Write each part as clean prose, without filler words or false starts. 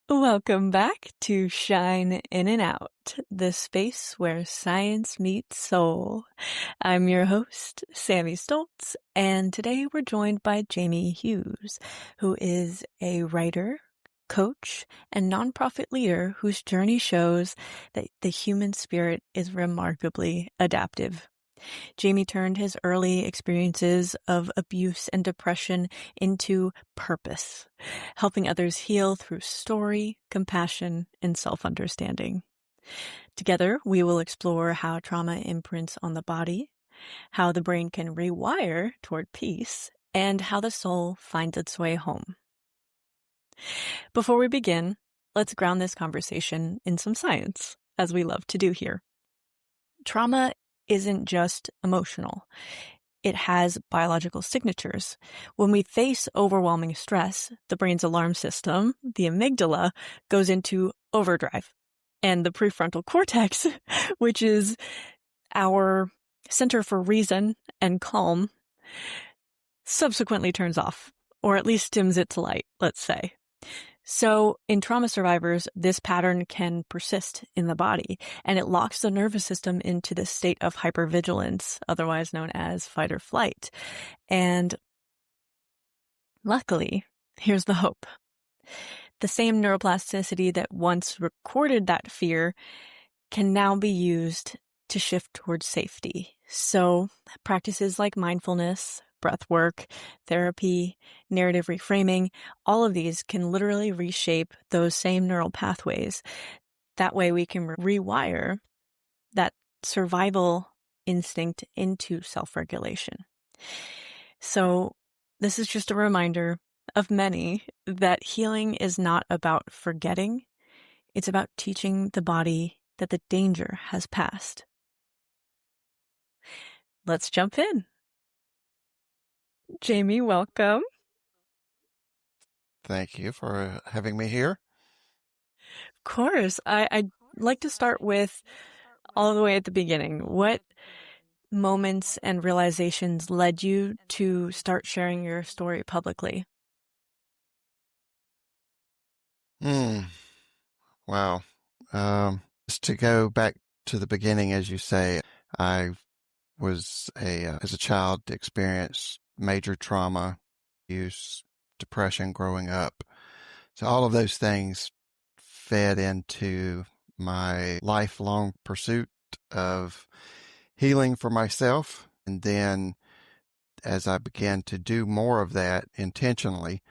Welcome back to Shine In and Out, the space where science meets soul. I'm your host, Sammy Stoltz, and today we're joined by Jamie Hughes, who is a writer, coach, and nonprofit leader whose journey shows that the human spirit is remarkably adaptive. Jamie turned his early experiences of abuse and depression into purpose, helping others heal through story, compassion, and self-understanding. Together, we will explore how trauma imprints on the body, how the brain can rewire toward peace, and how the soul finds its way home. Before we begin, let's ground this conversation in some science, as we love to do here. Trauma isn't just emotional. It has biological signatures. When we face overwhelming stress, the brain's alarm system, the amygdala, goes into overdrive. And the prefrontal cortex, which is our center for reason and calm, subsequently turns off, or at least dims its light, let's say. So in trauma survivors, this pattern can persist in the body, and it locks the nervous system into this state of hypervigilance, otherwise known as fight or flight. And luckily, here's the hope. The same neuroplasticity that once recorded that fear can now be used to shift towards safety. So practices like mindfulness, breath work, therapy, narrative reframing, all of these can literally reshape those same neural pathways. That way we can rewire that survival instinct into self-regulation. So this is just a reminder of many that healing is not about forgetting. It's about teaching the body that the danger has passed. Let's jump in. Jamie, welcome. Thank you for having me here. Of course. I'd like to start with all the way at the beginning. What moments and realizations led you to start sharing your story publicly? Wow. Just to go back to the beginning, as you say, I was as a child, experienced major trauma, abuse, depression growing up. So all of those things fed into my lifelong pursuit of healing for myself. And then as I began to do more of that intentionally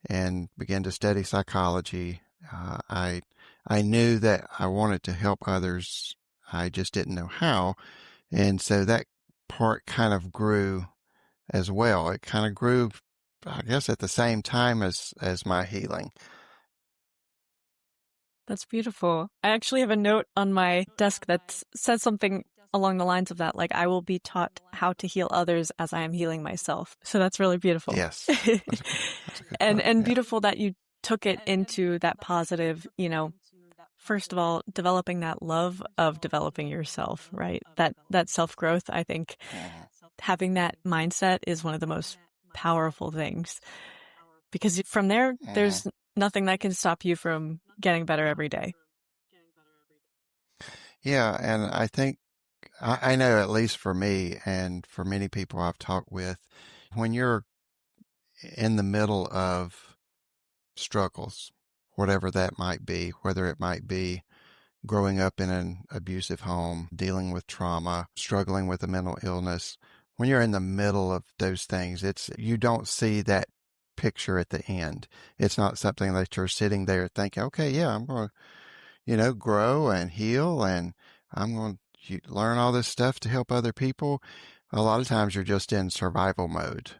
and began to study psychology, I knew that I wanted to help others. I just didn't know how. And so that part kind of grew as well. It kind of grew, I guess, at the same time as my healing. That's beautiful. I actually have a note on my desk that says something along the lines of that, like, I will be taught how to heal others as I am healing myself. So that's really beautiful. Yes. That's a good and quote. Yeah. beautiful that you took it into that positive, first of all, developing that love of developing yourself, right? That self-growth, I think having that mindset is one of the most powerful things, because from there, there's nothing that can stop you from getting better every day. Yeah. And I think I know, at least for me and for many people I've talked with, when you're in the middle of struggles, whatever that might be, whether it might be growing up in an abusive home, dealing with trauma, struggling with a mental illness, when you're in the middle of those things, you don't see that picture at the end. It's not something that you're sitting there thinking, okay, yeah, I'm going to, grow and heal, and I'm going to learn all this stuff to help other people. A lot of times you're just in survival mode.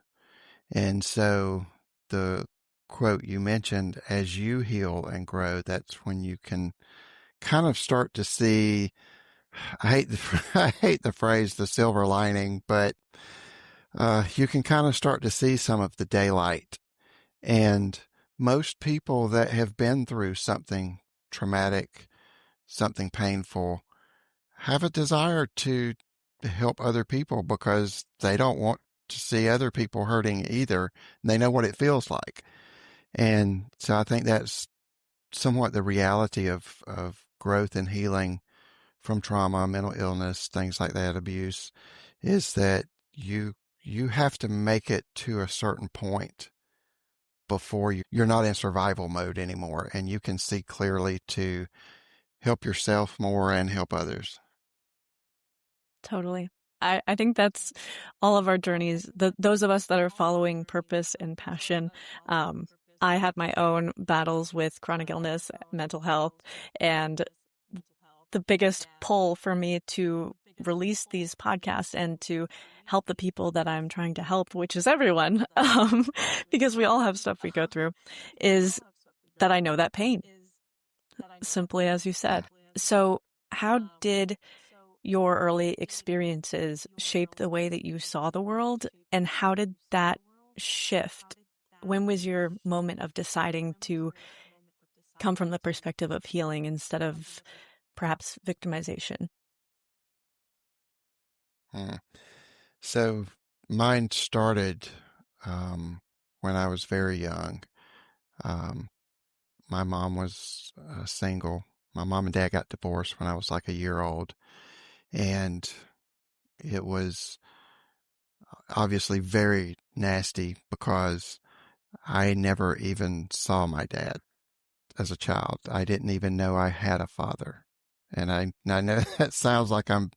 And so the quote you mentioned, as you heal and grow, that's when you can kind of start to see, I hate the phrase, the silver lining, but, you can kind of start to see some of the daylight. And most people that have been through something traumatic, something painful, have a desire to help other people because they don't want to see other people hurting either. They know what it feels like. And so I think that's somewhat the reality of growth and healing from trauma, mental illness, things like that, abuse, is that you have to make it to a certain point before you're not in survival mode anymore, and you can see clearly to help yourself more and help others. Totally. I think that's all of our journeys. Those of us that are following purpose and passion. Um, I had my own battles with chronic illness, mental health, and the biggest pull for me to release these podcasts and to help the people that I'm trying to help, which is everyone, because we all have stuff we go through, is that I know that pain, simply as you said. So, how did your early experiences shape the way that you saw the world, and how did that shift? When was your moment of deciding to come from the perspective of healing instead of perhaps victimization? Hmm. So mine started when I was very young. Um, my mom was single. My mom and dad got divorced when I was like a year old, and it was obviously very nasty because I never even saw my dad as a child. I didn't even know I had a father. And I know that sounds like I'm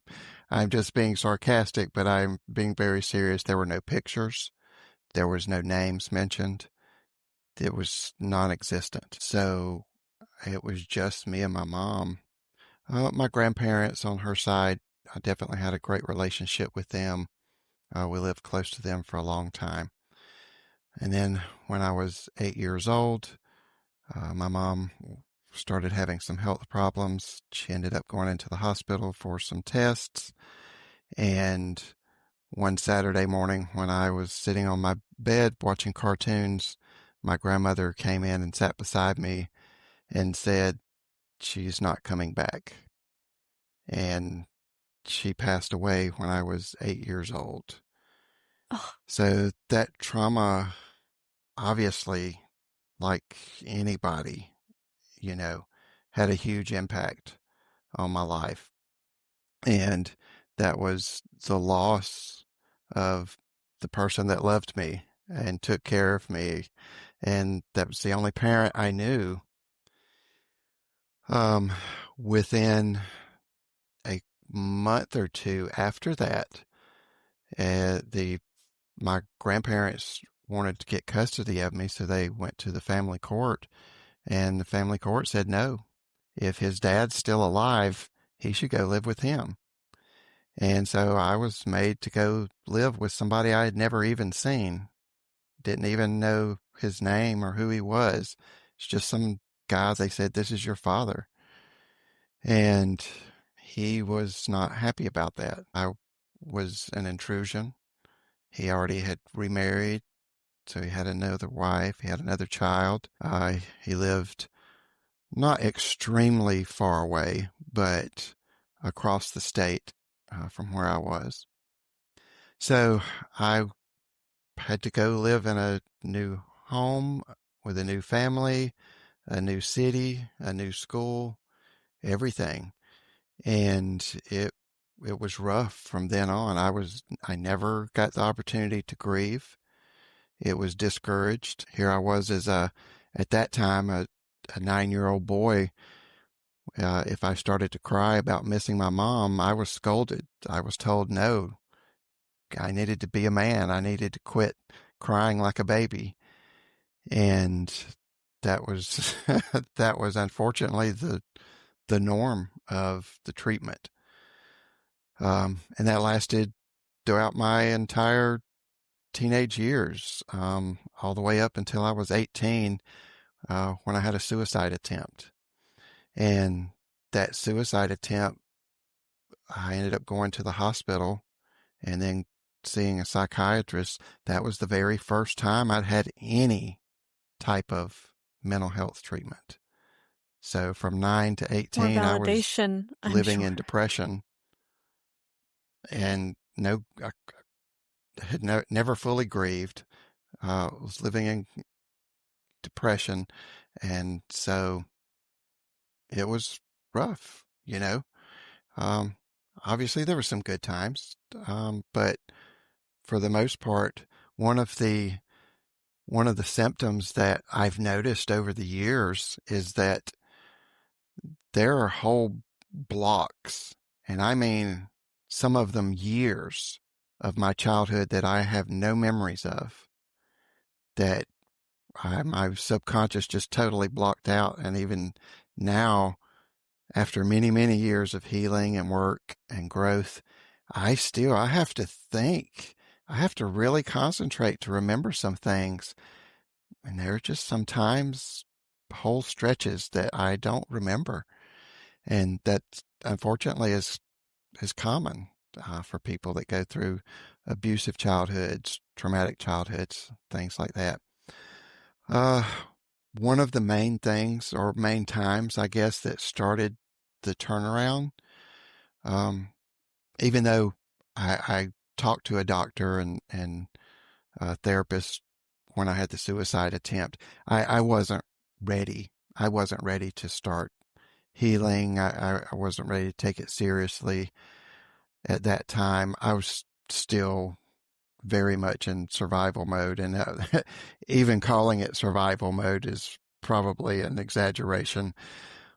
just being sarcastic, but I'm being very serious. There were no pictures. There was no names mentioned. It was non-existent. So it was just me and my mom. My grandparents on her side, I definitely had a great relationship with them. We lived close to them for a long time. And then when I was 8 years old, my mom started having some health problems. She ended up going into the hospital for some tests. And one Saturday morning, when I was sitting on my bed watching cartoons, my grandmother came in and sat beside me and said, "She's not coming back." And she passed away when I was 8 years old. Oh, So that trauma, obviously, like anybody, you know, had a huge impact on my life. And that was the loss of the person that loved me and took care of me. And that was the only parent I knew. Um, Within a month or two after that, the my grandparents wanted to get custody of me, so they went to the family court, and the family court said no. If his dad's still alive, he should go live with him. And so I was made to go live with somebody I had never even seen, didn't even know his name or who he was. It's just some guy. They said, "This is your father." And he was not happy about that. I was an intrusion. He already had remarried, so he had another wife, he had another child. He lived not extremely far away, but across the state from where I was. So I had to go live in a new home with a new family, a new city, a new school, everything. And it was rough from then on. I never got the opportunity to grieve. It was discouraged. Here I was at that time, a 9 year old boy. If I started to cry about missing my mom, I was scolded. I was told no, I needed to be a man. I needed to quit crying like a baby. And that was, that was unfortunately the norm of the treatment. And that lasted throughout my entire teenage years, all the way up until I was 18, when I had a suicide attempt. And that suicide attempt, I ended up going to the hospital and then seeing a psychiatrist. That was the very first time I'd had any type of mental health treatment. So from 9 to more 18, I was validation, I'm living in sure. depression and I had never fully grieved. Was living in depression. And so it was rough, you know. Um, Obviously there were some good times, but for the most part, one of the one of the symptoms that I've noticed over the years is that there are whole blocks, and I mean some of them years of my childhood that I have no memories of, that my subconscious just totally blocked out. And even now, after many, many years of healing and work and growth, I have to think. I have to really concentrate to remember some things. And there are just sometimes whole stretches that I don't remember. And that unfortunately is common for people that go through abusive childhoods, traumatic childhoods, things like that. Uh, One of the main things or main times, I guess, that started the turnaround, um, even though I talked to a doctor and a therapist when I had the suicide attempt, I wasn't ready. I wasn't ready to start healing. I wasn't ready to take it seriously at that time. I was still very much in survival mode, and even calling it survival mode is probably an exaggeration.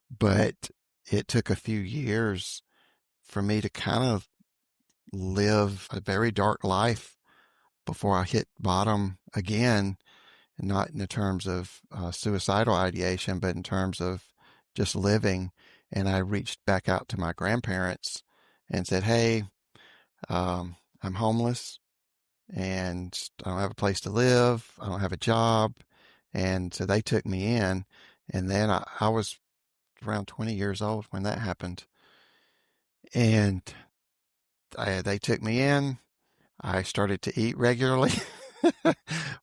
But it took a few years for me to kind of live a very dark life before I hit bottom again, not in the terms of suicidal ideation, but in terms of just living. And I reached back out to my grandparents and said, "Hey, I'm homeless and I don't have a place to live. I don't have a job." And so they took me in. And then I was around 20 years old when that happened. And they took me in. I started to eat regularly,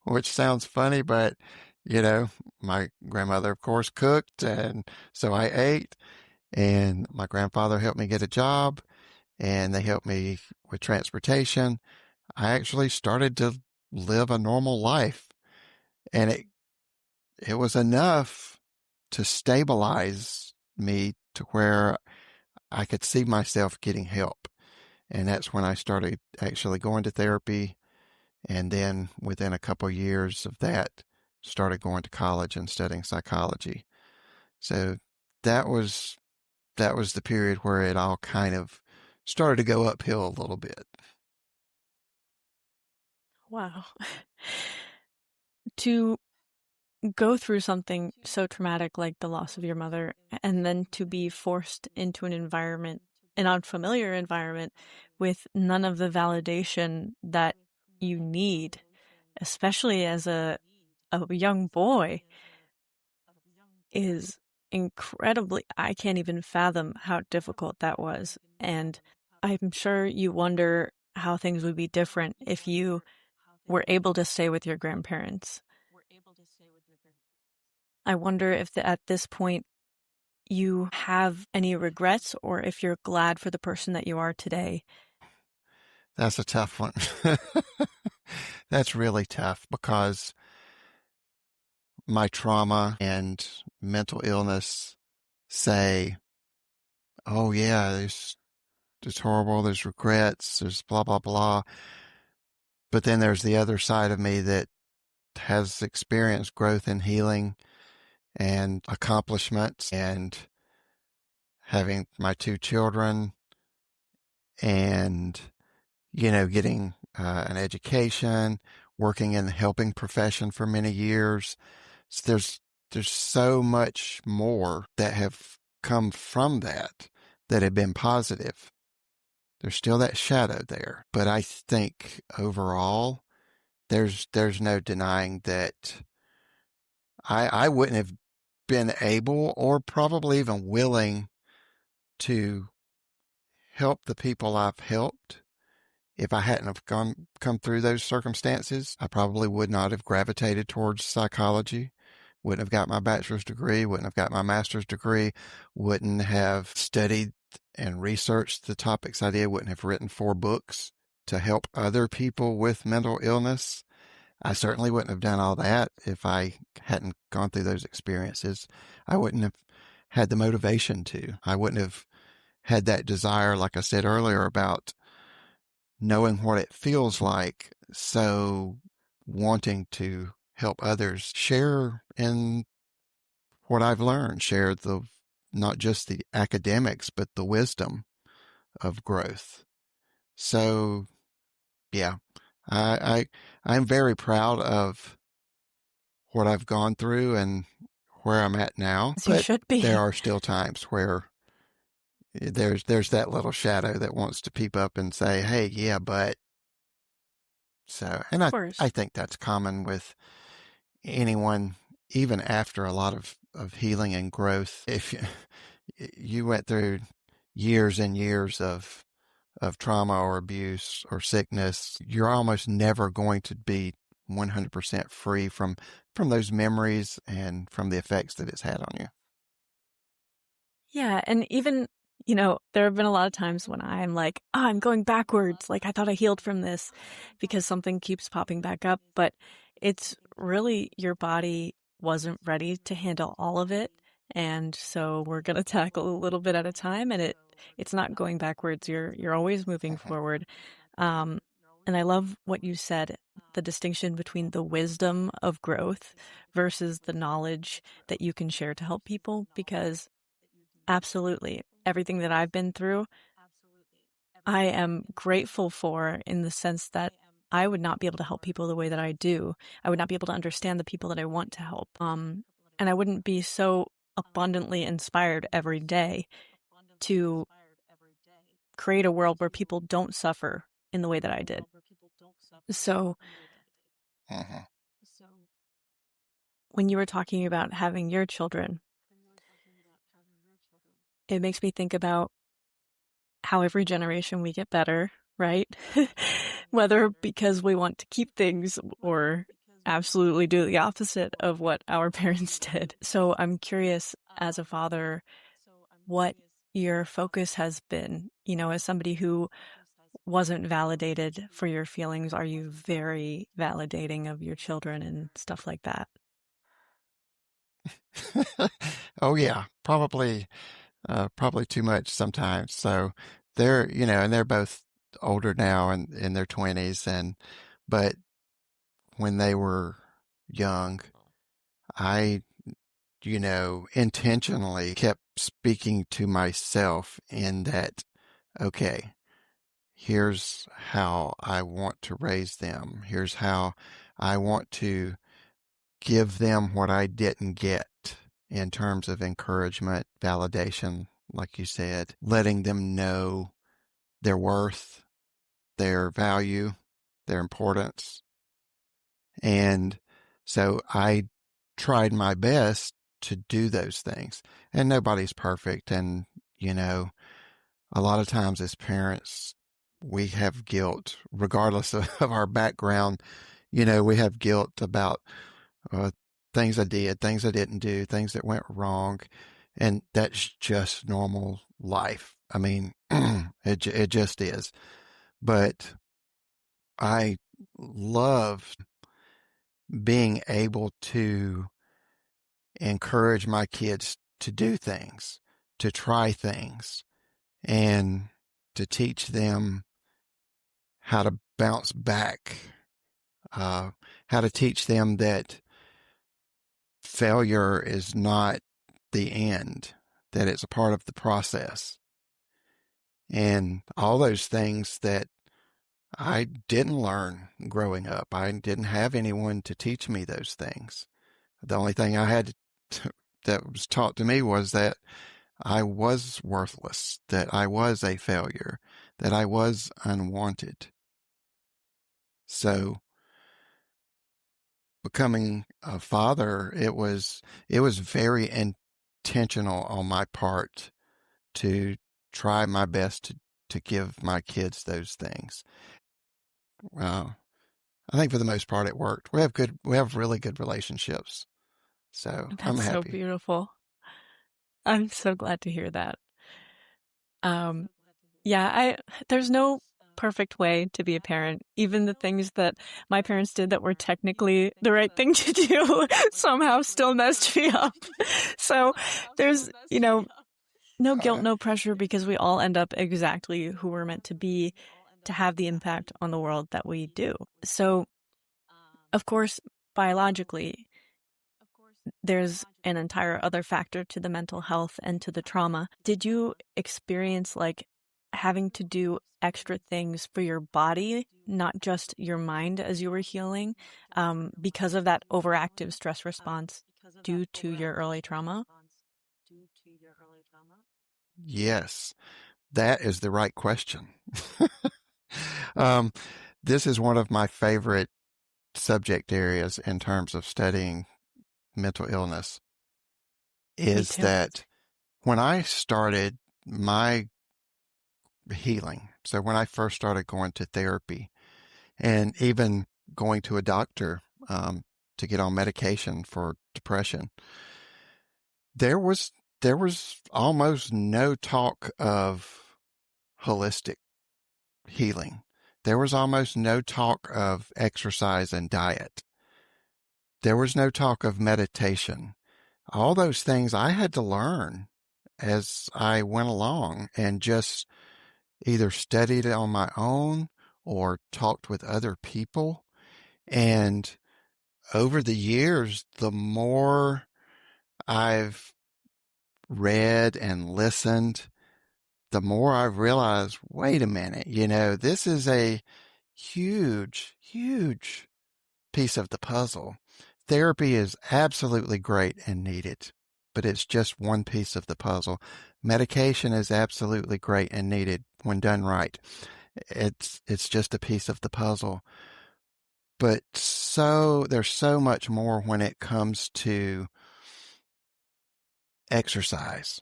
which sounds funny, but you know, my grandmother, of course, cooked. And so I ate. And my grandfather helped me get a job and they helped me with transportation. I actually started to live a normal life. And it was enough to stabilize me to where I could see myself getting help. And that's when I started actually going to therapy. And then within a couple of years of that, started going to college and studying psychology. So that was that was the period where it all kind of started to go uphill a little bit. Wow. To go through something so traumatic like the loss of your mother, and then to be forced into an unfamiliar environment with none of the validation that you need, especially as a young boy, is incredibly, I can't even fathom how difficult that was. And I'm sure you wonder how things would be different if you were able to stay with your grandparents. I wonder if at this point you have any regrets or if you're glad for the person that you are today. That's a tough one. That's really tough because my trauma and mental illness say, oh, yeah, it's horrible, there's regrets, there's blah, blah, blah. But then there's the other side of me that has experienced growth and healing and accomplishments and having my two children and, you know, getting an education, working in the helping profession for many years. So there's so much more that have come from that that have been positive. There's still that shadow there, but I think overall there's no denying that I wouldn't have been able or probably even willing to help the people I've helped if I hadn't have come through those circumstances. I probably would not have gravitated towards psychology, wouldn't have got my bachelor's degree, wouldn't have got my master's degree, wouldn't have studied and researched the topics I did, wouldn't have written 4 books to help other people with mental illness. I certainly wouldn't have done all that if I hadn't gone through those experiences. I wouldn't have had the motivation to. I wouldn't have had that desire, like I said earlier, about knowing what it feels like. So wanting to help others share in what I've learned, share the not just the academics, but the wisdom of growth. So yeah, I I'm very proud of what I've gone through and where I'm at now, As you but should there be. are still times where there's that little shadow that wants to peep up and say, "Hey, yeah, but." So, and Of I course. think that's common with anyone, even after a lot of healing and growth. If you went through years and years of trauma or abuse or sickness, you're almost never going to be 100% free from those memories and from the effects that it's had on you. Yeah, and even, there have been a lot of times when I'm like, oh, I'm going backwards. Like, I thought I healed from this because something keeps popping back up. But it's really your body wasn't ready to handle all of it. And so we're going to tackle a little bit at a time, and it's not going backwards. You're always moving Mhm. forward. Um, and I love what you said, the distinction between the wisdom of growth versus the knowledge that you can share to help people, because absolutely. Everything that I've been through, I am grateful for, in the sense that I would not be able to help people the way that I do. I would not be able to understand the people that I want to help. And I wouldn't be so abundantly inspired every day to create a world where people don't suffer in the way that I did. So Mhm. when you were talking about having your children, it makes me think about how every generation we get better, right? Whether because we want to keep things or absolutely do the opposite of what our parents did. So I'm curious, as a father, what your focus has been. As somebody who wasn't validated for your feelings, are you very validating of your children and stuff like that? Oh yeah, probably too much sometimes. So and they're both older now and in their 20s but when they were young, I intentionally kept speaking to myself in that, okay, here's how I want to raise them. Here's how I want to give them what I didn't get in terms of encouragement, validation, like you said, letting them know their worth, their value, their importance. And so I tried my best to do those things. And nobody's perfect. And, you know, a lot of times as parents, we have guilt, regardless of our background. We have guilt about uh, things I did, things I didn't do, things that went wrong. And that's just normal life. I mean, it just is. But I love being able to encourage my kids to do things, to try things, and to teach them how to bounce back, uh, how to teach them that failure is not the end, that it's a part of the process. And all those things that I didn't learn growing up. I didn't have anyone to teach me those things. The only thing I had that was taught to me was that I was worthless, that I was a failure, that I was unwanted. So becoming a father, it was very intentional on my part to try my best to give my kids those things. Well, I think for the most part it worked. We have really good relationships. So I'm That's so happy. beautiful. I'm so glad to hear that. Um, yeah, there's no perfect way to be a parent. Even the things that my parents did that were technically the right thing to do somehow still messed me up. So there's, no guilt, Uh, no pressure because we all end up exactly who we're meant to be to have the impact on the world that we do. So, of course, biologically, there's an entire other factor to the mental health and to the trauma. Did you experience like having to do extra things for your body, not just your mind as you were healing, because of that overactive stress response due to your early trauma? yes, that is the right question. um, this is one of my favorite subject areas in terms of studying mental illness, Me is too. that when I started my healing, so when I first started going to therapy and even going to a doctor to get on medication for depression, there was there was almost no talk of holistic healing. There was almost no talk of exercise and diet. There was no talk of meditation. All those things I had to learn as I went along and just either studied it on my own or talked with other people. And over the years, the more I've read and listened, the more I've realized, wait a minute, this is a huge, huge piece of the puzzle. Therapy is absolutely great and needed, but it's just one piece of the puzzle. Medication is absolutely great and needed when done right. It's just a piece of the puzzle. But there's so much more when it comes to exercise.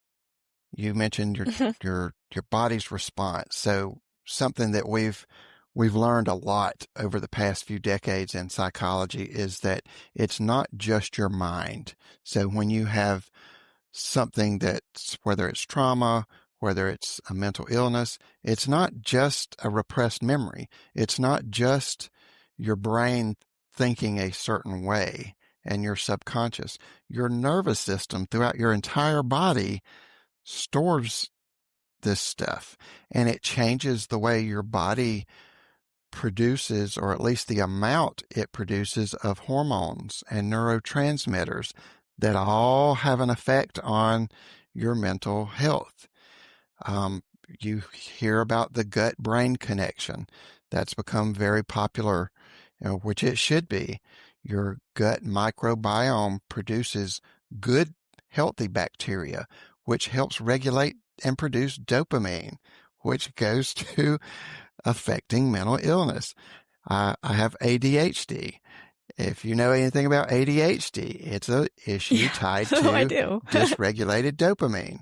You mentioned your body's response. So something that we've learned a lot over the past few decades in psychology is that it's not just your mind. So when you have something that's, whether it's trauma, whether it's a mental illness, it's not just a repressed memory. It's not just your brain thinking a certain way and your subconscious. Your nervous system throughout your entire body stores this stuff, and it changes the way your body produces, or at least the amount it produces, of hormones and neurotransmitters that all have an effect on your mental health. Um, you hear about the gut brain connection. That's become very popular, which it should be. Your gut microbiome produces good, healthy bacteria, which helps regulate and produce dopamine, which goes to affecting mental illness. I have ADHD. If you know anything about ADHD, it's an issue Yeah, tied I to do. dysregulated dopamine.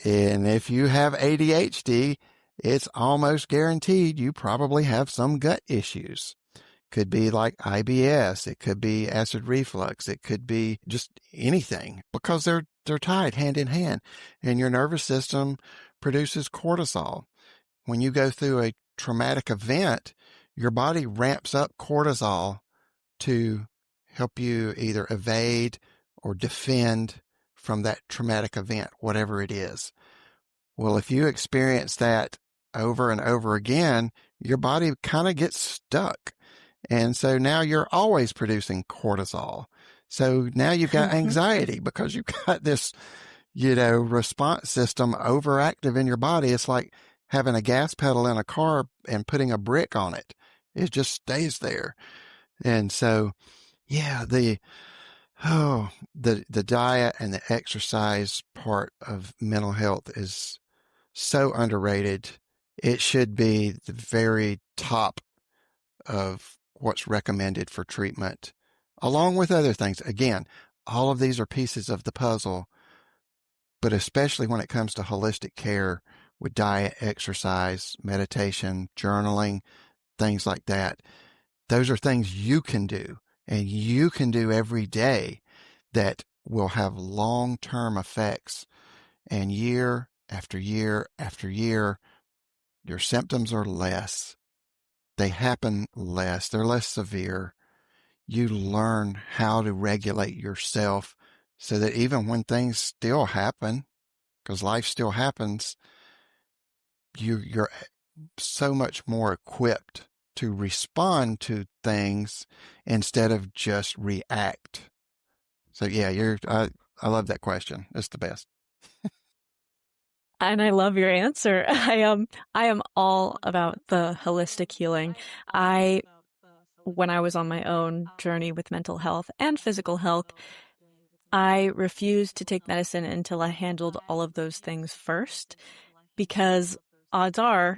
And if you have ADHD, it's almost guaranteed you probably have some gut issues. Could be like IBS. It could be acid reflux. It could be just anything because they're tied hand in hand. And your nervous system produces cortisol. When you go through a traumatic event, your body ramps up cortisol to help you either evade or defend from that traumatic event, whatever it is. Well, if you experience that over and over again, your body kind of gets stuck. And so now you're always producing cortisol. So now you've got anxiety because you've got this, response system overactive in your body. It's like having a gas pedal in a car and putting a brick on it. It just stays there. And so, yeah, the diet and the exercise part of mental health is so underrated. It should be the very top of what's recommended for treatment, along with other things. Again, all of these are pieces of the puzzle, but especially when it comes to holistic care with diet, exercise, meditation, journaling, things like that. Those are things you can do and you can do every day that will have long-term effects, and year after year after year, Your symptoms are less. They happen less. They're less severe. You learn how to regulate yourself so that even when things still happen, because life still happens, you're so much more equipped to respond to things instead of just react. So yeah, I love that question. It's the best. And I love your answer. I am all about the holistic healing. I When I was on my own journey with mental health and physical health, I refused to take medicine until I handled all of those things first, because odds are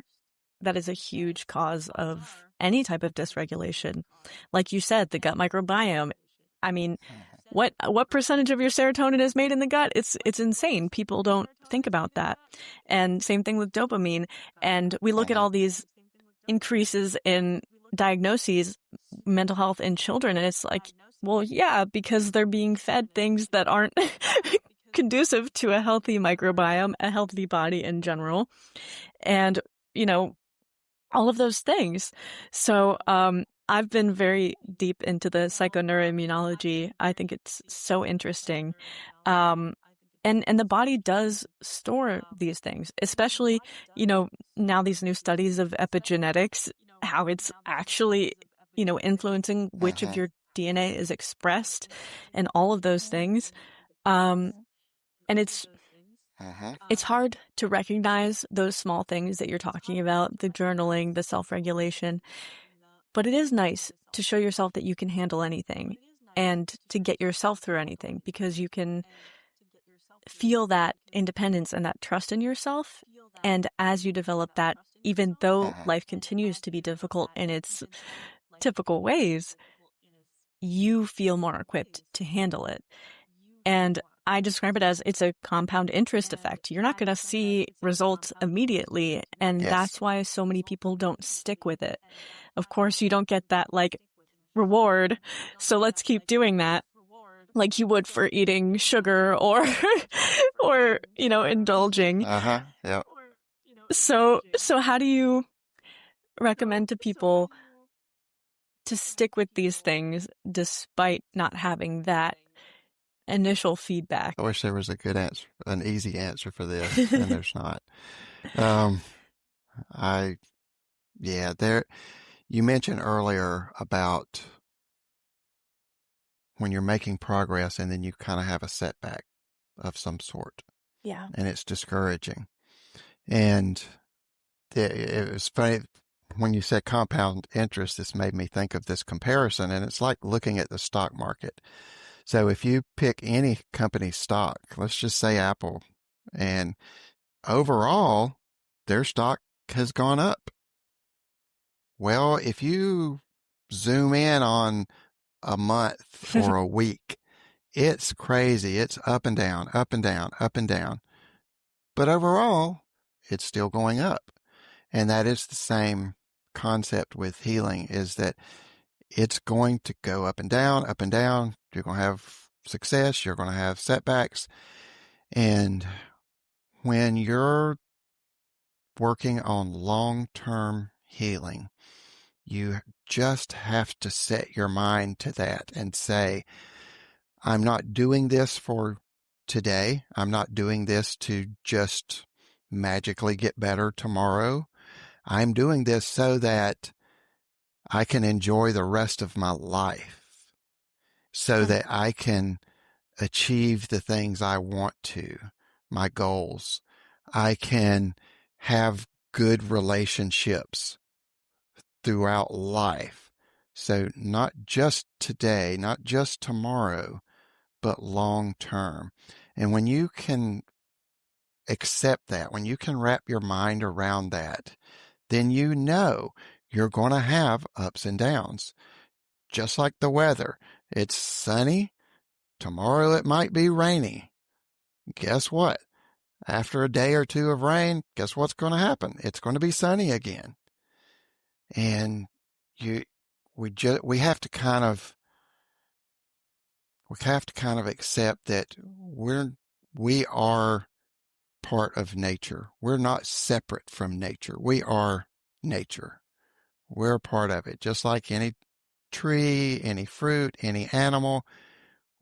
that is a huge cause of any type of dysregulation. Like you said, the gut microbiome. I mean, what percentage of your serotonin is made in the gut? It's insane. People don't think about that. And same thing with dopamine. And we look at Mm-hmm. all these increases in diagnoses, mental health in children, and it's like, well, yeah, because they're being fed things that aren't conducive to a healthy microbiome, a healthy body in general. And, you know, all of those things. So, I've been very deep into the psychoneuroimmunology. I think it's so interesting. Um, and the body does store these things, especially, you know, now these new studies of epigenetics, how it's actually, influencing which of Mm-hmm. your DNA is expressed and all of those things. Um, and Mm-hmm. it's hard to recognize those small things that you're talking about, the journaling, the self-regulation, but it is nice to show yourself that you can handle anything and to get yourself through anything, because you can feel that independence and that trust in yourself. And as you develop that, even though Mm-hmm. life continues to be difficult in its typical ways, you feel more equipped to handle it. And I describe it as it's a compound interest effect. You're not going to see results immediately. And Yes. that's why so many people don't stick with it. Of course, you don't get that like reward. So let's keep doing that like you would for eating sugar or, or, indulging. Uh-huh. Yep. So how do you recommend to people to stick with these things despite not having that initial feedback? I wish there was a good answer, an easy answer for this, and there's not. Um, I, yeah, you mentioned earlier about when you're making progress and then you kind of have a setback of some sort, Yeah. and it's discouraging. And it was funny when you said compound interest, this made me think of this comparison, and it's like looking at the stock market. So if you pick any company stock, let's just say Apple, and overall, their stock has gone up. Well, if you zoom in on a month or a week, it's crazy. It's up and down, up and down, up and down. But overall, it's still going up. And that is the same concept with healing, is that it's going to go up and down, up and down. You're going to have success. You're going to have setbacks. And when you're working on long-term healing, you just have to set your mind to that and say, I'm not doing this for today. I'm not doing this to just magically get better tomorrow. I'm doing this so that I can enjoy the rest of my life, so Mm. that I can achieve the things I want to, my goals. I can have good relationships throughout life. So not just today, not just tomorrow, but long term. And when you can accept that, when you can wrap your mind around that, then you know you're going to have ups and downs, just like the weather. It's sunny. Tomorrow it might be rainy. Guess what? After a day or two of rain, guess what's going to happen? It's going to be sunny again. And you, we have to kind of, accept that we are part of nature. We're not separate from nature. We are nature. We're a part of it. Just like any tree, any fruit, any animal,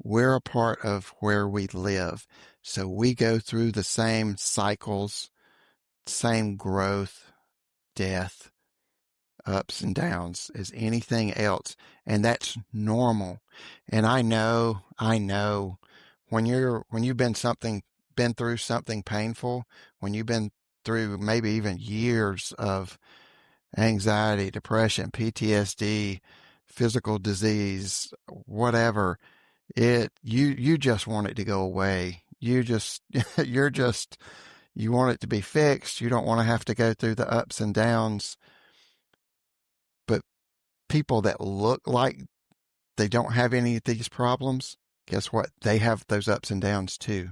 we're a part of where we live. So we go through the same cycles, same growth, death, ups and downs as anything else. And that's normal. And I know when you've been through something painful, when you've been through maybe even years of anxiety, depression, PTSD, physical disease, whatever, you just want it to go away. You want it to be fixed. You don't want to have to go through the ups and downs. But people that look like they don't have any of these problems, guess what? They have those ups and downs too.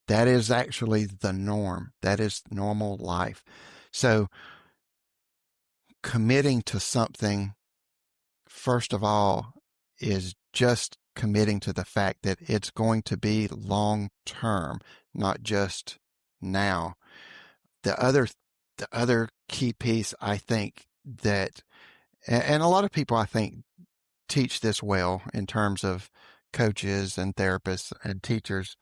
That is actually the norm. That is normal life. So committing to something, first of all, is just committing to the fact that it's going to be long term, not just now. The other key piece, I think, that, and a lot of people, I think, teach this well in terms of coaches and therapists and teachers,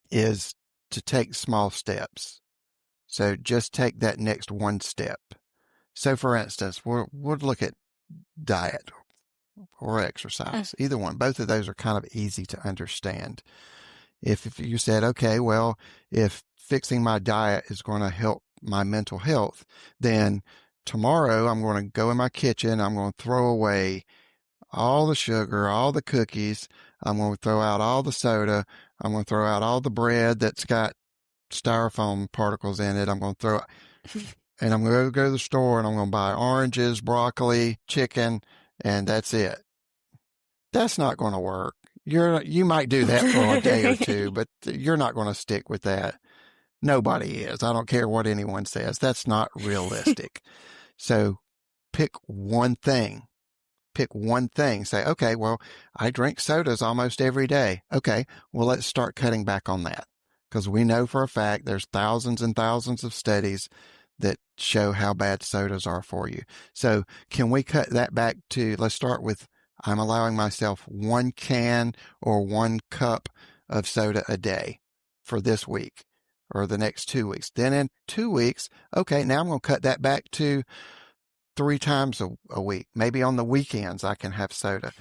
is to take small steps. So just take that next one step. So for instance, we'll look at diet or exercise, either one. Both of those are kind of easy to understand. If you said, okay, well, if fixing my diet is going to help my mental health, then tomorrow I'm going to go in my kitchen. I'm going to throw away all the sugar, all the cookies. I'm going to throw out all the soda. I'm going to throw out all the bread that's got styrofoam particles in it. I'm going to throw, and I'm going to go to the store and I'm going to buy oranges, broccoli, chicken, and that's it. That's not going to work. You might do that for a day or two, but you're not going to stick with that. Nobody is. I don't care what anyone says. That's not realistic. So pick one thing. Pick one thing. Say, okay, well, I drink sodas almost every day. Okay, well, let's start cutting back on that. Because we know for a fact there's thousands and thousands of studies that show how bad sodas are for you. So can we cut that back to, let's start with, I'm allowing myself 1 can or 1 cup of soda a day for this week or the next 2 weeks. Then in 2 weeks, okay, now I'm going to cut that back to 3 times a week. Maybe on the weekends I can have soda.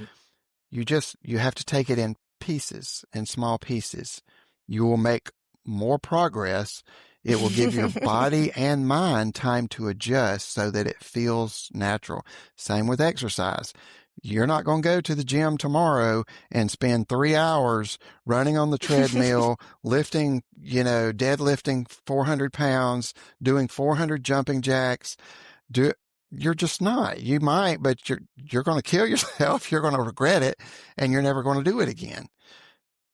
You have to take it in pieces, in small pieces. You will make more progress. It will give your body and mind time to adjust so that it feels natural. Same with exercise. You're not going to go to the gym tomorrow and spend 3 hours running on the treadmill, lifting, deadlifting 400 pounds, doing 400 jumping jacks. You're just not. You might, but you're going to kill yourself. You're going to regret it, and you're never going to do it again.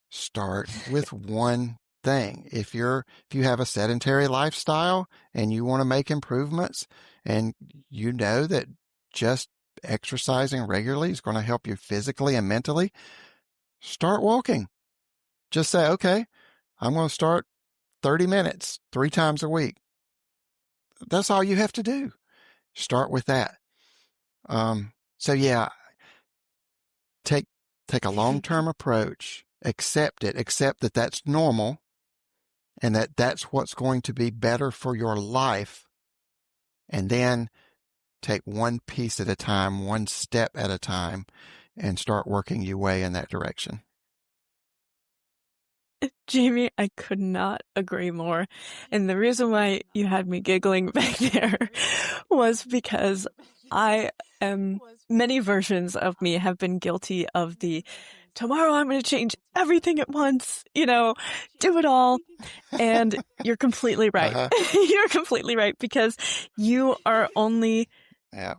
Start with one thing. If you have a sedentary lifestyle and you want to make improvements, and you know that just exercising regularly is going to help you physically and mentally, start walking. Just say, okay, I'm going to start 30 minutes 3 times a week. That's all you have to do. Start with that. So yeah, take a long-term approach, accept that that's normal and that that's what's going to be better for your life. And then take one piece at a time, one step at a time, and start working your way in that direction. Jamie, I could not agree more. And the reason why you had me giggling back there was because many versions of me have been guilty of the, tomorrow I'm going to change everything at once, do it all. And you're completely right. You're completely right, because you are only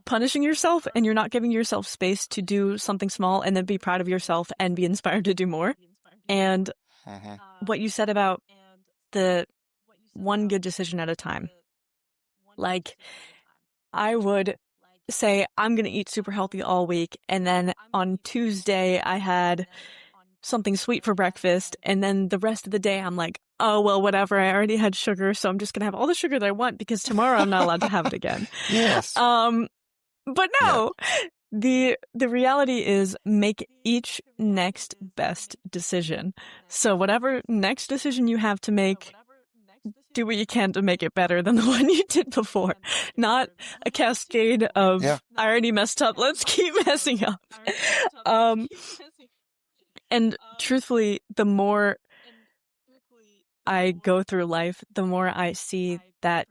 punishing yourself and you're not giving yourself space to do something small and then be proud of yourself and be inspired to do more. And what you said about the one good decision at a time. Like, I would say, I'm going to eat super healthy all week. And then on Tuesday, I had something sweet for breakfast. And then the rest of the day, I'm like, oh, well, whatever. I already had sugar, so I'm just going to have all the sugar that I want because tomorrow I'm not allowed to have it again. Yes. But Yeah. no, the reality is make each next best decision. So whatever next decision you have to make, do what you can to make it better than the one you did before. Not a cascade Yeah. of, I already messed up, let's keep messing up. And truthfully, the more I go through life, the more I see that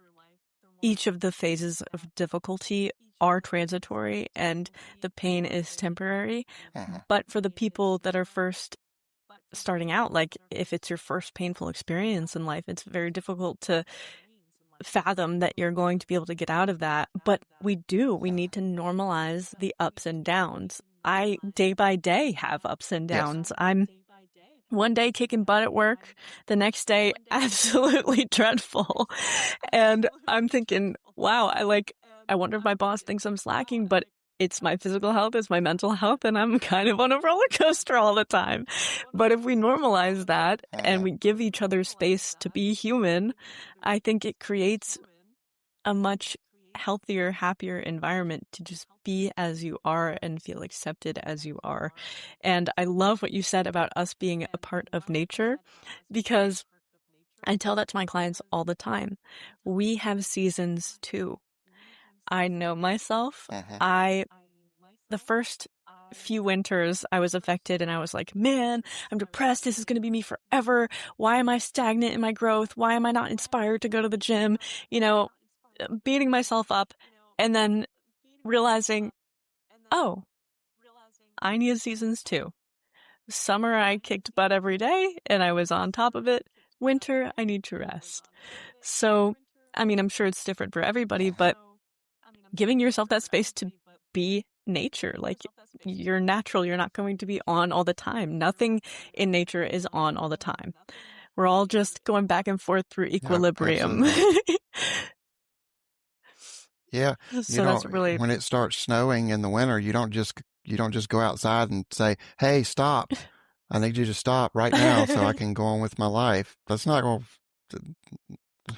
each of the phases of difficulty are transitory and the pain is temporary. Uh-huh. But for the people that are first starting out, like if it's your first painful experience in life, it's very difficult to fathom that you're going to be able to get out of that. But we need to normalize the ups and downs. I, day by day, have ups and Yes. downs. I'm one day kicking butt at work, the next day absolutely dreadful. And I'm thinking, wow, I wonder if my boss thinks I'm slacking, but it's my physical health, it's my mental health, and I'm kind of on a roller coaster all the time. But if we normalize that and Uh-huh. we give each other space to be human, I think it creates a much healthier, happier environment to just be as you are and feel accepted as you are. And I love what you said about us being a part of nature, because I tell that to my clients all the time. We have seasons too. I know myself. Uh-huh. The first few winters I was affected and I was like, man, I'm depressed. This is going to be me forever. Why am I stagnant in my growth? Why am I not inspired to go to the gym? You know, beating myself up and then realizing, oh, I need seasons too. Summer, I kicked butt every day and I was on top of it. Winter, I need to rest. So, I mean, I'm sure it's different for everybody, Uh-huh. but giving yourself that space to be nature, like you're natural, you're not going to be on all the time. Nothing in nature is on all the time. We're all just going back and forth through Yeah, equilibrium. absolutely. Yeah, So that's really, when it starts snowing in the winter, you don't just go outside and say, "Hey, stop. I need you to stop right now so I can go on with my life." That's not going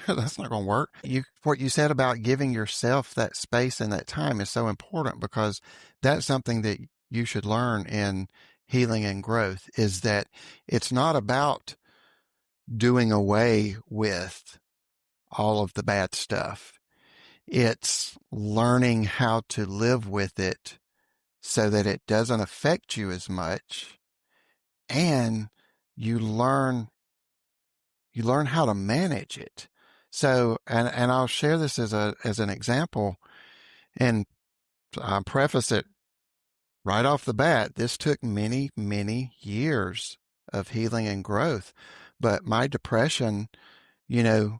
to work. What you said about giving yourself that space and that time is so important, because that's something that you should learn in healing and growth, is that it's not about doing away with all of the bad stuff. It's learning how to live with it so that it doesn't affect you as much, and you learn how to manage it. So, and I'll share this as an example, and I'll preface it right off the bat. This took many, many years of healing and growth, but my depression, you know,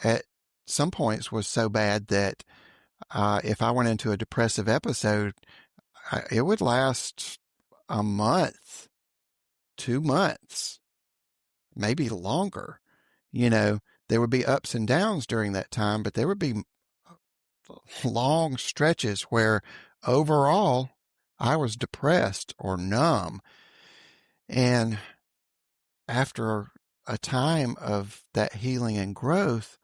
at some points was so bad that if I went into a depressive episode, it would last a month, 2 months, maybe longer. You know, there would be ups and downs during that time, but there would be long stretches where overall I was depressed or numb. And after a time of that healing and growth,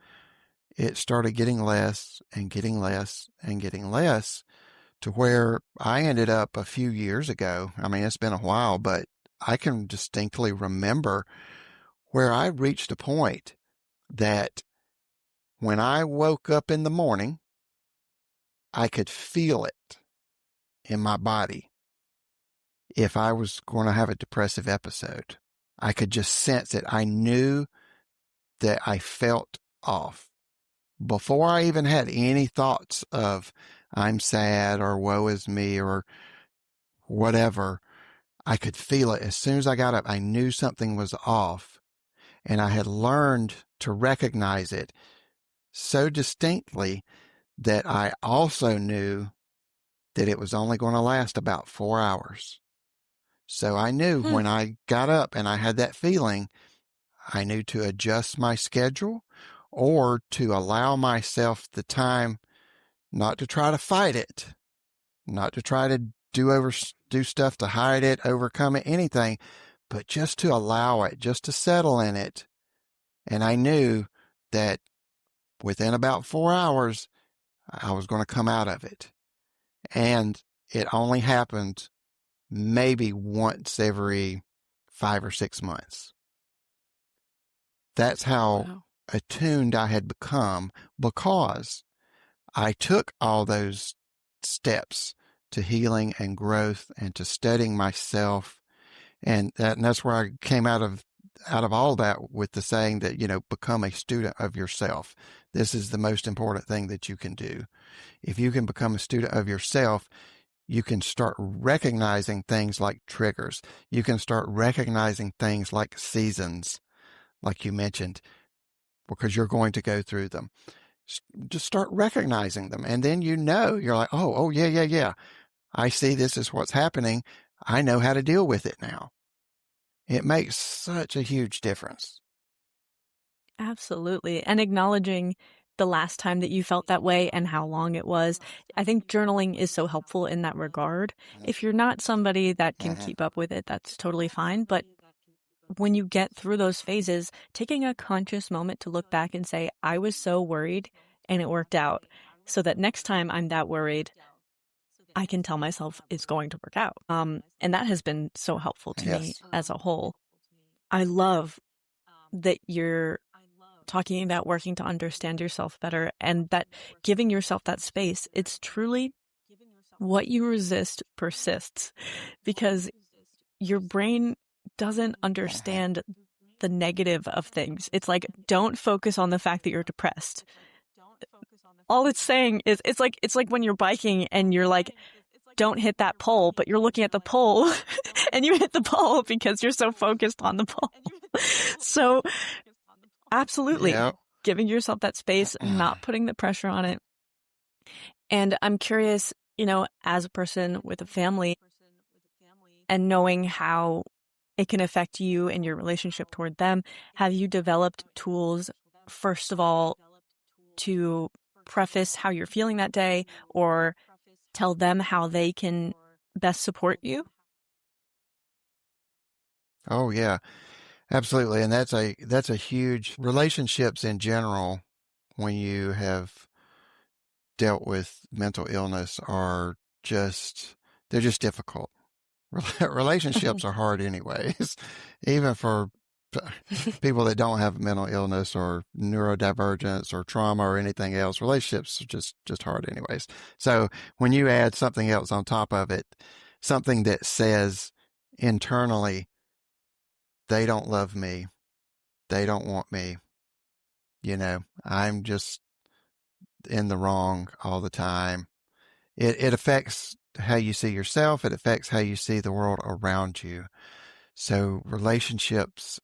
it started getting less and getting less and getting less, to where I ended up a few years ago. I mean, it's been a while, but I can distinctly remember where I reached a point that when I woke up in the morning, I could feel it in my body if I was going to have a depressive episode. I could just sense it. I knew that I felt off before I even had any thoughts of I'm sad or woe is me or whatever. I could feel it. As soon as I got up, I knew something was off, and I had learned to recognize it so distinctly that I also knew that it was only going to last about 4 hours. So I knew when I got up and I had that feeling, I knew to adjust my schedule or to allow myself the time not to try to fight it, not to try to do stuff to hide it, overcome it, anything, but just to allow it, just to settle in it And I knew that within about 4 hours, I was going to come out of it. And it only happened maybe once every 5 or 6 months. That's how Wow. attuned I had become because I took all those steps to healing and growth and to studying myself. And that's where I came out of all that with the saying that, become a student of yourself. This is the most important thing that you can do. If you can become a student of yourself, you can start recognizing things like triggers. You can start recognizing things like seasons, like you mentioned, because you're going to go through them. Just start recognizing them. And then you're like, oh, yeah, yeah, yeah. I see this is what's happening. I know how to deal with it now. It makes such a huge difference. Absolutely. And acknowledging the last time that you felt that way and how long it was. I think journaling is so helpful in that regard. If you're not somebody that can Mhm. keep up with it, that's totally fine. But when you get through those phases, taking a conscious moment to look back and say, I was so worried and it worked out, so that next time I'm that worried, I can tell myself it's going to work out. And that has been so helpful to me Yes. as a whole. I love that you're talking about working to understand yourself better and that giving yourself that space. It's truly what you resist persists, because your brain doesn't Mhm. understand the negative of things. It's like, don't focus on the fact that you're depressed. All it's saying is, it's like when you're biking and you're like, don't hit that pole, but you're looking at the pole and you hit the pole because you're so focused on the pole. So absolutely Yeah. giving yourself that space, not putting the pressure on it. And I'm curious, as a person with a family and knowing how it can affect you and your relationship toward them, have you developed tools, first of all, to preface how you're feeling that day or tell them how they can best support you? Oh yeah, absolutely. And that's a huge relationships in general when you have dealt with mental illness are just they're just difficult. Relationships are hard anyways, even for people that don't have mental illness or neurodivergence or trauma or anything else. Relationships are just hard anyways. So when you add something else on top of it, something that says internally, they don't love me, they don't want me, I'm just in the wrong all the time. It affects how you see yourself. It affects how you see the world around you. So relationships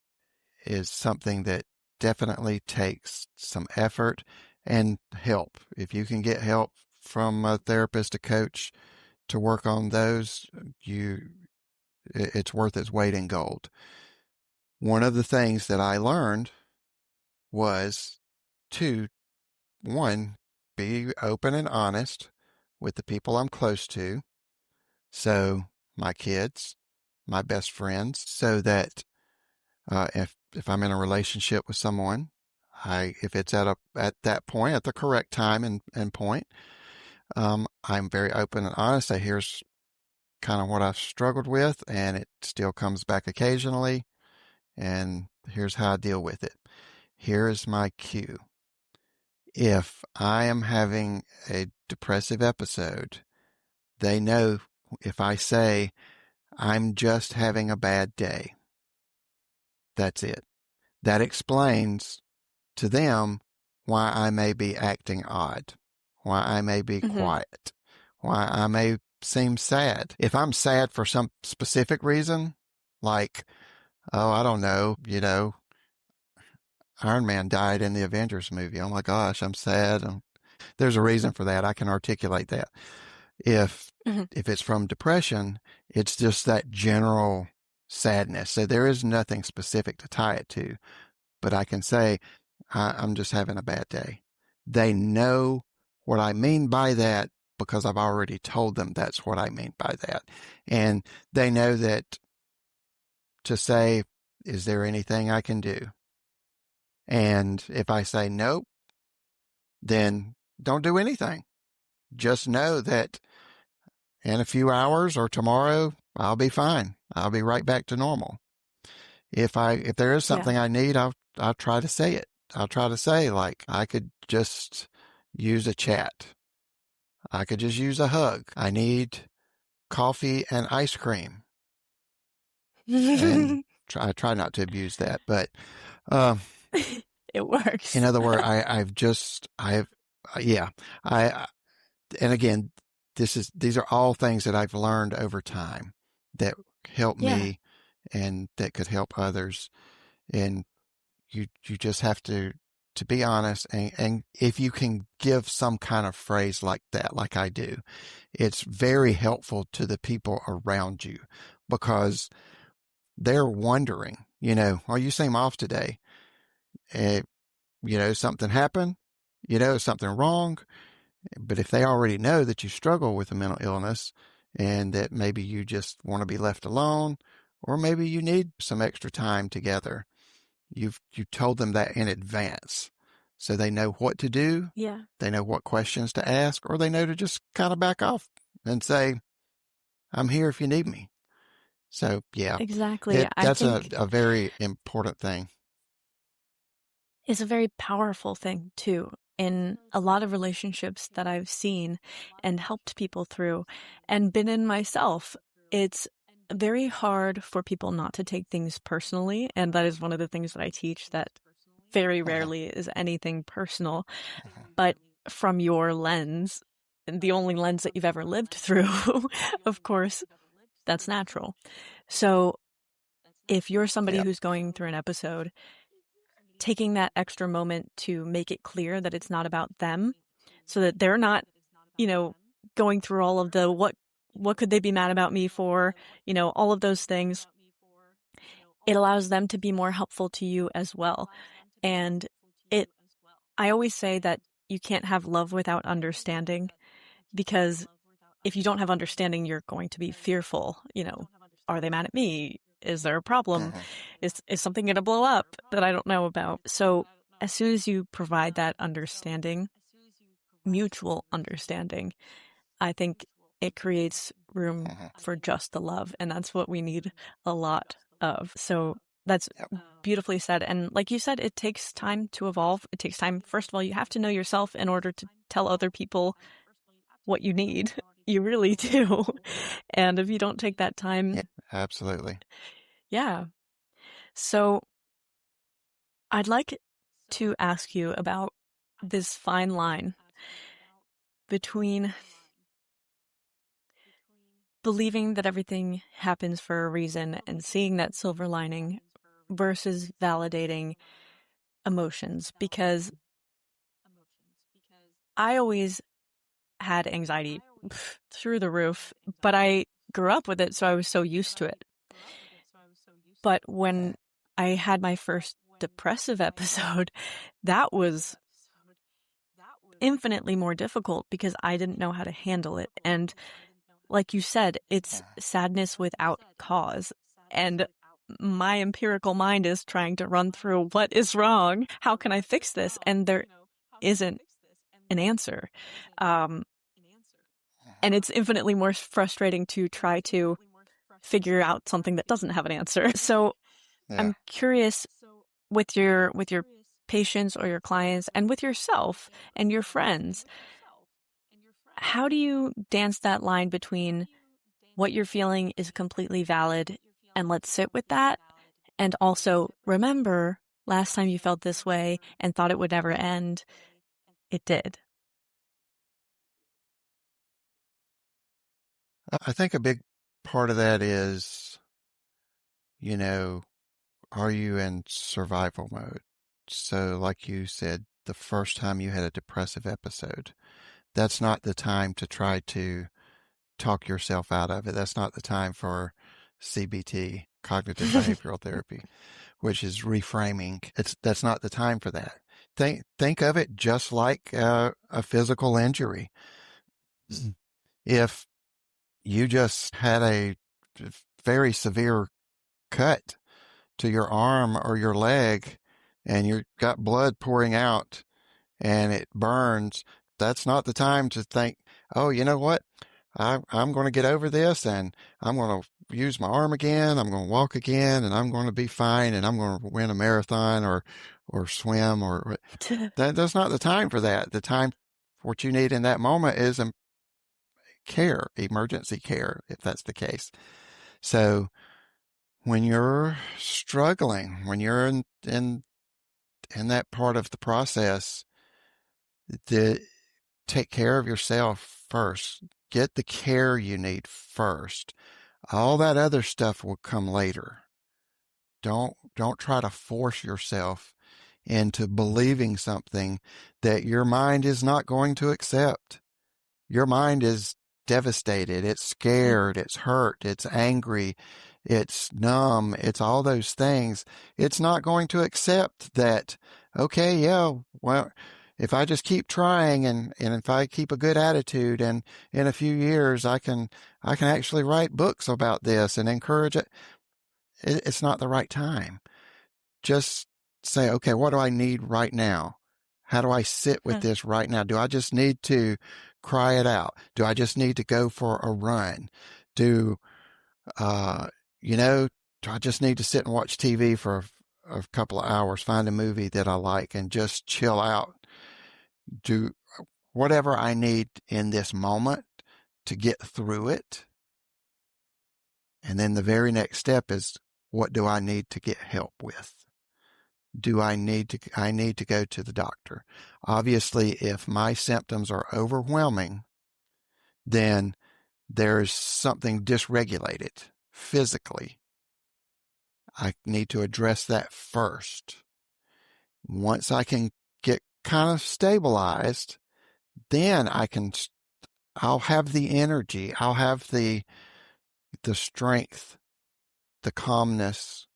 is something that definitely takes some effort and help. If you can get help from a therapist, a coach to work on those, it's worth its weight in gold. One of the things that I learned was to, one, be open and honest with the people I'm close to. So my kids, my best friends, so that if I'm in a relationship with someone, if it's at that point, at the correct time and point, I'm very open and honest. I here's kind of what I've struggled with, and it still comes back occasionally. And here's how I deal with it. Here is my cue. If I am having a depressive episode, they know if I say I'm just having a bad day, that's it. That explains to them why I may be acting odd, why I may be Hmm. quiet, why I may seem sad. If I'm sad for some specific reason, like, oh, I don't know, Iron Man died in the Avengers movie. Oh my gosh, I'm sad. There's a reason for that. I can articulate that. If Hmm. if it's from depression, it's just that general sadness. So there is nothing specific to tie it to. But I can say, I'm just having a bad day. They know what I mean by that because I've already told them that's what I mean by that. And they know that to say, is there anything I can do? And if I say nope, then don't do anything. Just know that in a few hours or tomorrow, I'll be fine. I'll be right back to normal. If there is Yeah. something I need, I'll try to say it. I'll try to say, like, I could just use a chat. I could just use a hug. I need coffee and ice cream. And I try not to abuse that, but um, It in works. other words, yeah, I, and again, these are all things that I've learned over time that help Yeah. me and that could help others. And you just have to be honest. And if you can give some kind of phrase like that, like I do, it's very helpful to the people around you because they're wondering, oh, you seem off today. Uh, something happened, something wrong. But if they already know that you struggle with a mental illness and that maybe you just want to be left alone, or maybe you need some extra time together, you told them that in advance. So they know what to do, Yeah. they know what questions to ask, or they know to just kind of back off and say, I'm here if you need me. So yeah, Exactly. I that's a, think a very important thing. it's a very powerful thing too. In a lot of relationships that I've seen and helped people through and been in myself, it's very hard for people not to take things personally. And that is one of the things that I teach, that very Uh-huh, rarely is anything personal, uh-huh. but from your lens, the only lens that you've ever lived through, of course, that's natural. So if you're somebody Yep. who's going through an episode, taking that extra moment to make it clear that it's not about them, so that they're not, you know, going through all of the what could they be mad about me for, all of those things. It allows them to be more helpful to you as well. And it I always say that you can't have love without understanding, because if you don't have understanding, you're going to be fearful. Are they mad at me? Is there a problem? Uh-huh, Is something going to blow up that I don't know about? So as soon as you provide that understanding, mutual understanding, I think it creates room uh-huh. for just the love. And that's what we need a lot of. So that's Yep. beautifully said. And like you said, it takes time to evolve. It takes time. First of all, you have to know yourself in order to tell other people what you need. You really do. And if you don't take that Yeah, time, absolutely. yeah. So I'd like to ask you about this fine line between believing that everything happens for a reason and seeing that silver lining versus validating emotions. Because I always had anxiety through the roof, but I grew up with it, so I was so used to it. But Uh-huh, when I had my first depressive episode, that was infinitely more difficult because I didn't know how to handle it. And like you said, it's uh-huh, sadness without cause. And my empirical mind is trying to run through what is wrong? How can I fix this? And there isn't an answer. Um, and uh-huh. it's infinitely more frustrating to try to figure out something that doesn't have an answer. So Yeah. I'm curious, with your patients or your clients and with yourself and your friends, how do you dance that line between what you're feeling is completely valid and let's sit with that, and also remember last time you felt this way and thought it would never end, it did. I think a big part of that is, you know, are you in survival mode? So, like you said, the first time you had a depressive episode, that's not the time to try to talk yourself out of it. That's not the time for CBT, cognitive behavioral therapy, which is reframing. That's not the time for that. Think of it just like a physical injury. If you just had a very severe cut to your arm or your leg, and you've got blood pouring out and it burns, that's not the time to think, oh, you know what? I'm going to get over this and I'm going to use my arm again. I'm going to walk again and I'm going to be fine and I'm going to win a marathon or swim or that's not the time for that. The time, what you need in that moment is care, emergency care, if that's the case. So when you're struggling, when you're in that part of the process, the take care of yourself first. Get the care you need first. All that other stuff will come later. Don't try to force yourself into believing something that your mind is not going to accept. Your mind is devastated. It's scared. It's hurt. It's angry. It's numb. It's all those things. It's not going to accept that, okay, yeah, well, if I just keep trying and if I keep a good attitude and in a few years I can actually write books about this and encourage it. It's not the right time. Just say, okay, what do I need right now? How do I sit with this right now? Do I just need to cry it out? Do I just need to go for a run? Do, uh, you know, do I just need to sit and watch TV for a couple of hours, find a movie that I like and just chill out? Do whatever I need in this moment to get through it. And then the very next step is, what do I need to get help with? I need to go to the doctor. Obviously, if my symptoms are overwhelming, then there's something dysregulated physically. I need to address that first. Once I can get kind of stabilized, then I'll have the energy, I'll have the strength, the calmness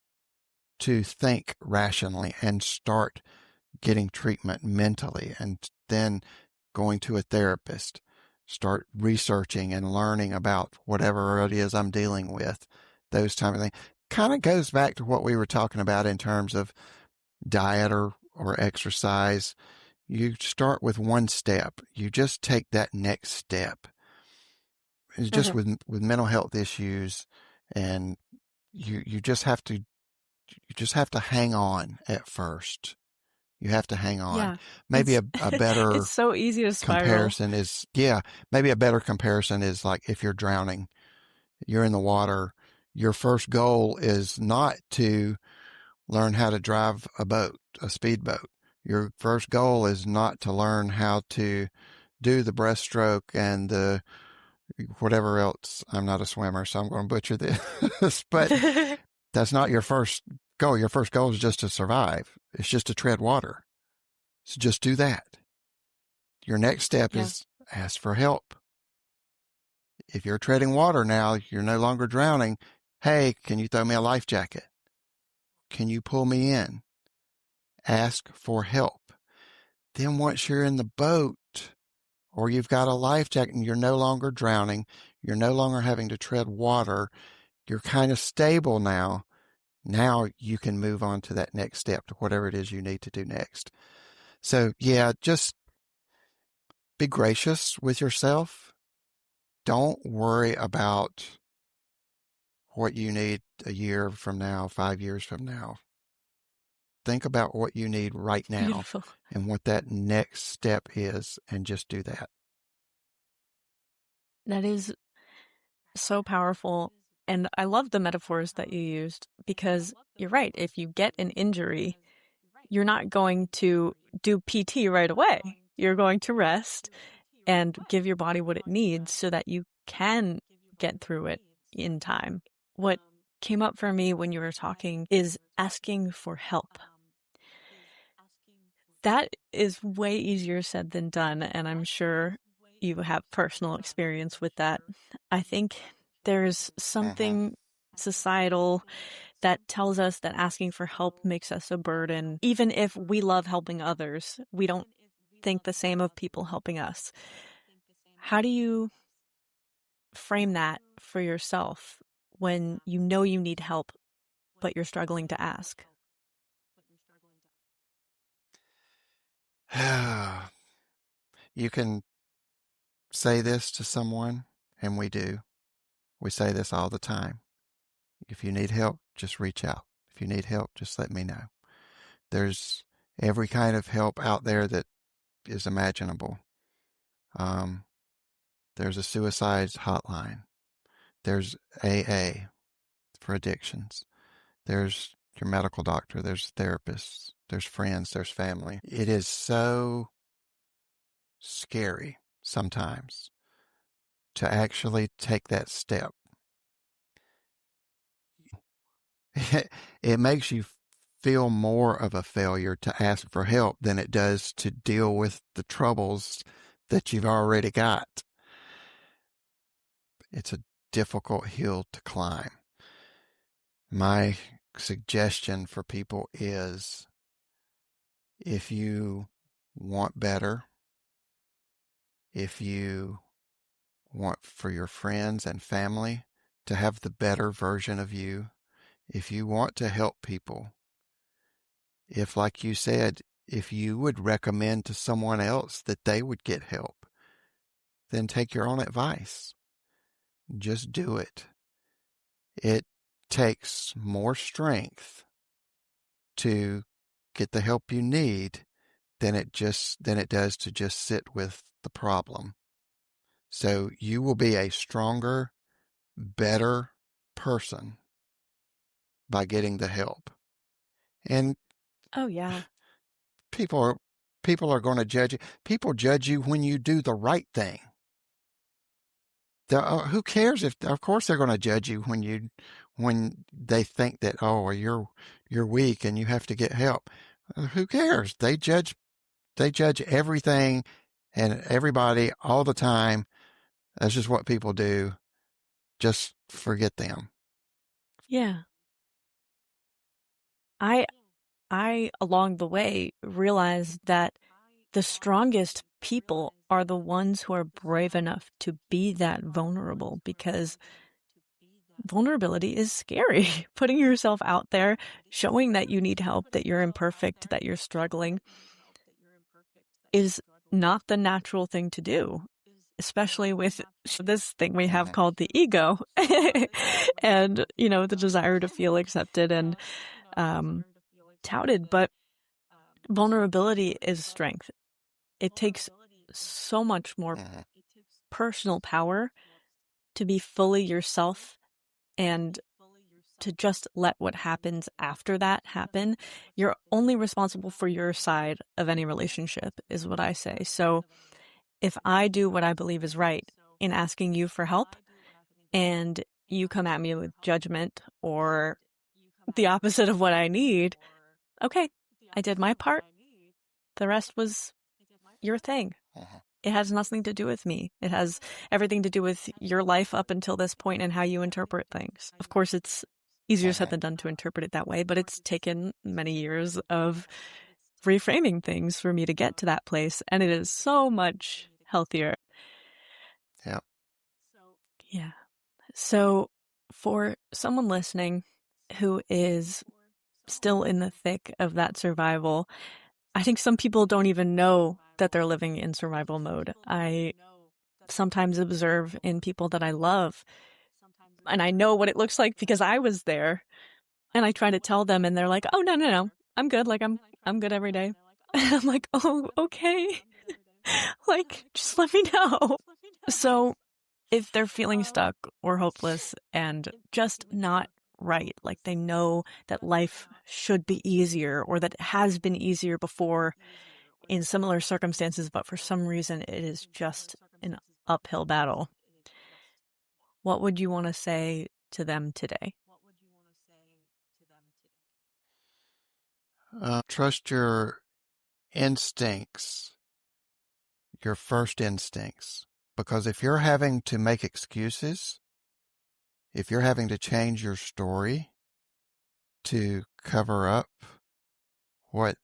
to think rationally and start getting treatment mentally and then going to a therapist, start researching and learning about whatever it is I'm dealing with, those type of things. Kind of goes back to what we were talking about in terms of diet or exercise. You start with one step. You just take that next step. It's just with mental health issues, and you just have to hang on at first. You have to hang on. Yeah. Maybe It's a it's better so easy to spiral. comparison is, yeah, maybe a better comparison is like if you're drowning, you're in the water, your first goal is not to learn how to drive a boat, a speedboat. Your first goal is not to learn how to do the breaststroke and the whatever else. I'm not a swimmer, so I'm going to butcher this, but that's not your first goal. Your first goal is just to survive. It's just to tread water. So just do that. Your next step Yeah. is ask for help. If you're treading water now, you're no longer drowning. Hey, can you throw me a life jacket? Can you pull me in? Ask for help. Then once you're in the boat or you've got a life jacket and you're no longer drowning, you're no longer having to tread water, you're kind of stable now. Now you can move on to that next step, to whatever it is you need to do next. So yeah, just be gracious with yourself. Don't worry about what you need a year from now, 5 years from now. Think about what you need right now Beautiful. and what that next step is, and just do that. That is so powerful. And I love the metaphors that you used because you're right. If you get an injury, you're not going to do PT right away. You're going to rest and give your body what it needs so that you can get through it in time. What came up for me when you were talking is asking for help. That is way easier said than done, and I'm sure you have personal experience with that. I think there's Mm-hmm. something societal that tells us that asking for help makes us a burden. Even if we love helping others, we don't think the same of people helping us. How do you frame that for yourself when you know you need help, but you're struggling to ask? You can say this to someone, and we do. We say this all the time. If you need help, just reach out. If you need help, just let me know. There's every kind of help out there that is imaginable. Um, there's a suicide hotline. There's AA for addictions. There's your medical doctor. There's therapists. There's friends. There's family. It is so scary sometimes to actually take that step. It makes you feel more of a failure to ask for help than it does to deal with the troubles that you've already got. It's a difficult hill to climb. My suggestion for people is if you want better, if you want for your friends and family to have the better version of you, if you want to help people, if, like you said, if you would recommend to someone else that they would get help, then take your own advice. Just do it. It takes more strength to get the help you need than it does to just sit with the problem. So you will be a stronger, better person by getting the help. And Oh, yeah. people are people are going to judge you. People judge you when you do the right thing. Who cares if? Of course, they're going to judge you when they think that, oh, well, you're weak and you have to get help. Who cares? They judge everything and everybody all the time. That's just what people do. Just forget them. Yeah. I I along the way realized that the strongest people are the ones who are brave enough to be that vulnerable because vulnerability is scary. Putting yourself out there, showing that you need help, that you're imperfect, that you're struggling is not the natural thing to do, especially with this thing we have Mhm. called the ego and, the desire to feel accepted and um, touted. But vulnerability is strength. It takes so much more Mhm. personal power to be fully yourself and to just let what happens after that happen. You're only responsible for your side of any relationship, is what I say. So if I do what I believe is right in asking you for help and you come at me with judgment or the opposite of what I need, okay, I did my part. The rest was your thing. Mhm. It has nothing to do with me. It has everything to do with your life up until this point and how you interpret things. Of course, it's easier said Mhm. than done to interpret it that way, but it's taken many years of reframing things for me to get to that place, and it is so much healthier. Yep. Yeah. So, for someone listening who is still in the thick of that survival, I think some people don't even know that they're living in survival mode. I sometimes observe in people that I love, and I know what it looks like because I was there, and I try to tell them, and they're like, "Oh, no, no, no. I'm good. Like, I'm good every day." And I'm like, "Oh, okay. Like, just let me know." So, if they're feeling stuck or hopeless and just not right, like they know that life should be easier or that it has been easier before in similar circumstances, but for some reason it is just an uphill battle, what would you want to say to them today? Trust your instincts, your first instincts. Because if you're having to make excuses, if you're having to change your story to cover up what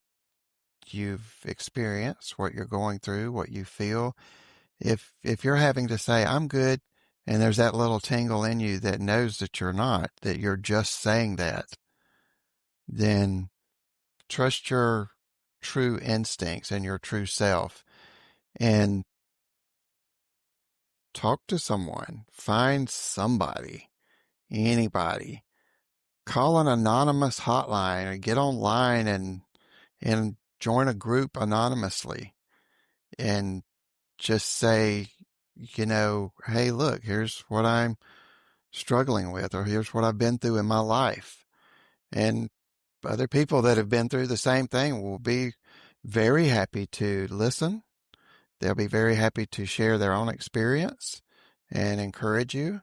you've experienced, what you're going through, what you feel, if you're having to say, I'm good, and there's that little tingle in you that knows that you're not, that you're just saying that, then trust your true instincts and your true self and talk to someone, find somebody, anybody, call an anonymous hotline or get online and join a group anonymously and just say, hey, look, here's what I'm struggling with, or here's what I've been through in my life. And other people that have been through the same thing will be very happy to listen. They'll be very happy to share their own experience and encourage you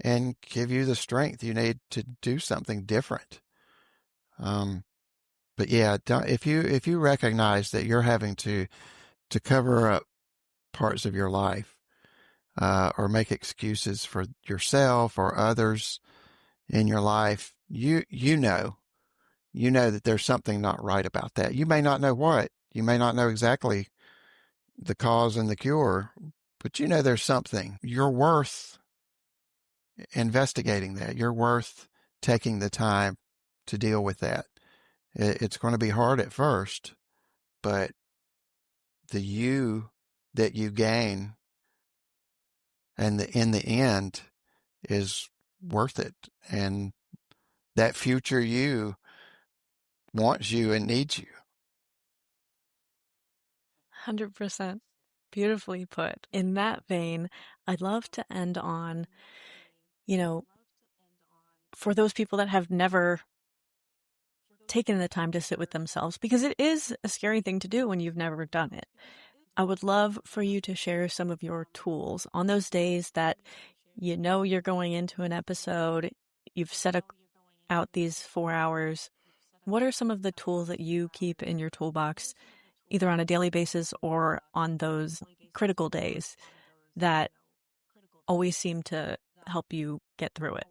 and give you the strength you need to do something different. Um, but yeah, if you recognize that you're having to cover up parts of your life, or make excuses for yourself or others in your life, you know that there's something not right about that. You may not know what, you may not know exactly the cause and the cure, but you know there's something. You're worth investigating that. You're worth taking the time to deal with that. It's going to be hard at first, but the you that you gain and in the end is worth it. And that future you wants you and needs you. 100%. Beautifully put. In that vein, I'd love to end on, you know, for those people that have never taken the time to sit with themselves, because it is a scary thing to do when you've never done it. I would love for you to share some of your tools on those days that you know you're going into an episode, you've out these 4 hours. What are some of the tools that you keep in your toolbox, either on a daily basis or on those critical days that always seem to help you get through it?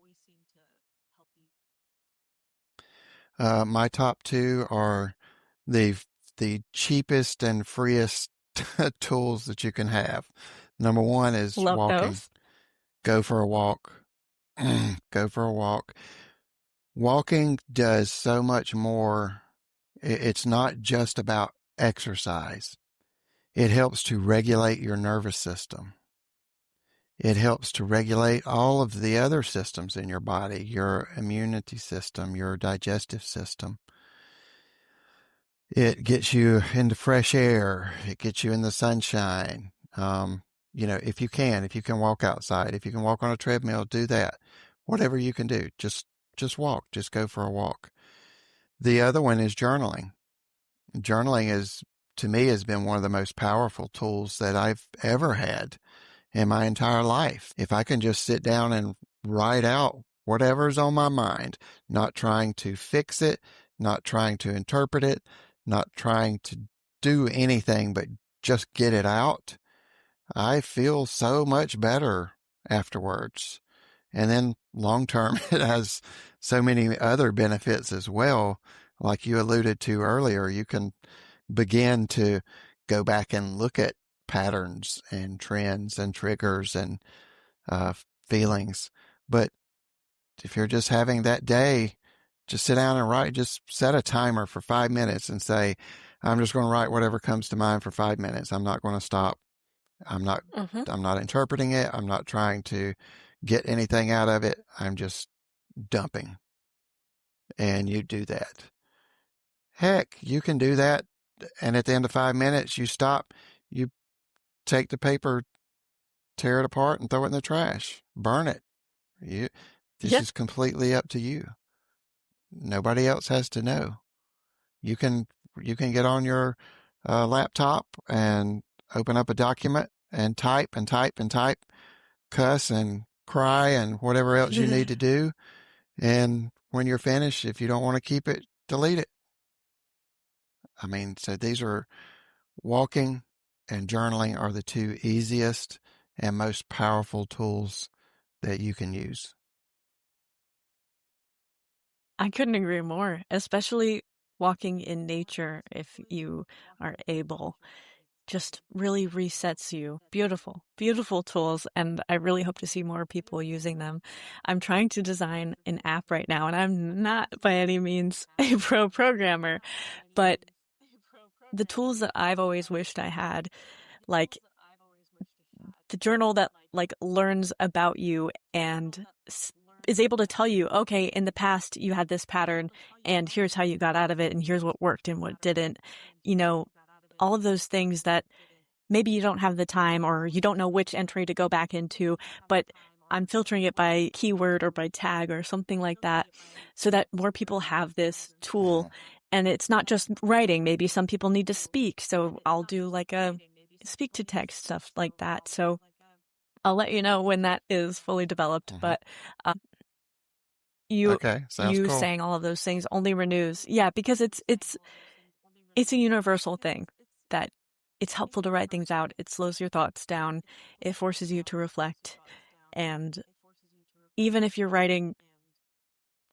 My top two are the the cheapest and freest tools that you can have. Number one is Love walking. those. Go for a walk. Go for a walk. Walking does so much more. It's not just about exercise. It helps to regulate your nervous system. It helps to regulate all of the other systems in your body, your immunity system, your digestive system. It gets you into fresh air. It gets you in the sunshine. If you can walk outside, if you can walk on a treadmill, do that. Whatever you can do, just walk. Just go for a walk. The other one is journaling. Journaling to me, has been one of the most powerful tools that I've ever had in my entire life. If I can just sit down and write out whatever's on my mind, not trying to fix it, not trying to interpret it, not trying to do anything, but just get it out, I feel so much better afterwards. And then long term, it has so many other benefits as well. Like you alluded to earlier, you can begin to go back and look at patterns and trends and triggers and uh, feelings. But if you're just having that day, just sit down and write, just set a timer for 5 minutes and say, I'm just going to write whatever comes to mind for 5 minutes. I'm not going to stop. I'm not, Mm-hmm. I'm not interpreting it. I'm not trying to get anything out of it. I'm just dumping. And you do that. Heck, you can do that. And at the end of 5 minutes, you stop, you take the paper, tear it apart and throw it in the trash, burn it. This Yeah. is completely up to you. Nobody else has to know. You can, you can get on your laptop and open up a document and type and type and type, cuss and cry and whatever else you need to do. And when you're finished, if you don't want to keep it, delete it. I mean, so these are walking and journaling are the two easiest and most powerful tools that you can use. I couldn't agree more, especially walking in nature if you are able. Just really resets you. Beautiful, beautiful tools, and I really hope to see more people using them. I'm trying to design an app right now, and I'm not by any means a pro programmer, but the tools that I've always wished I had, like the journal that like learns about you and is able to tell you, okay, in the past you had this pattern and here's how you got out of it and here's what worked and what didn't. You know, all of those things that maybe you don't have the time or you don't know which entry to go back into, but I'm filtering it by keyword or by tag or something like that so that more people have this tool. Mhm. And it's not just writing. Maybe some people need to speak. So I'll do like a speak to text stuff like that. So I'll let you know when that is fully developed. Mhm. But you Okay, sounds you cool. saying all of those things only renews. Yeah, because it's a universal thing that it's helpful to write things out. It slows your thoughts down. It forces you to reflect. And even if you're writing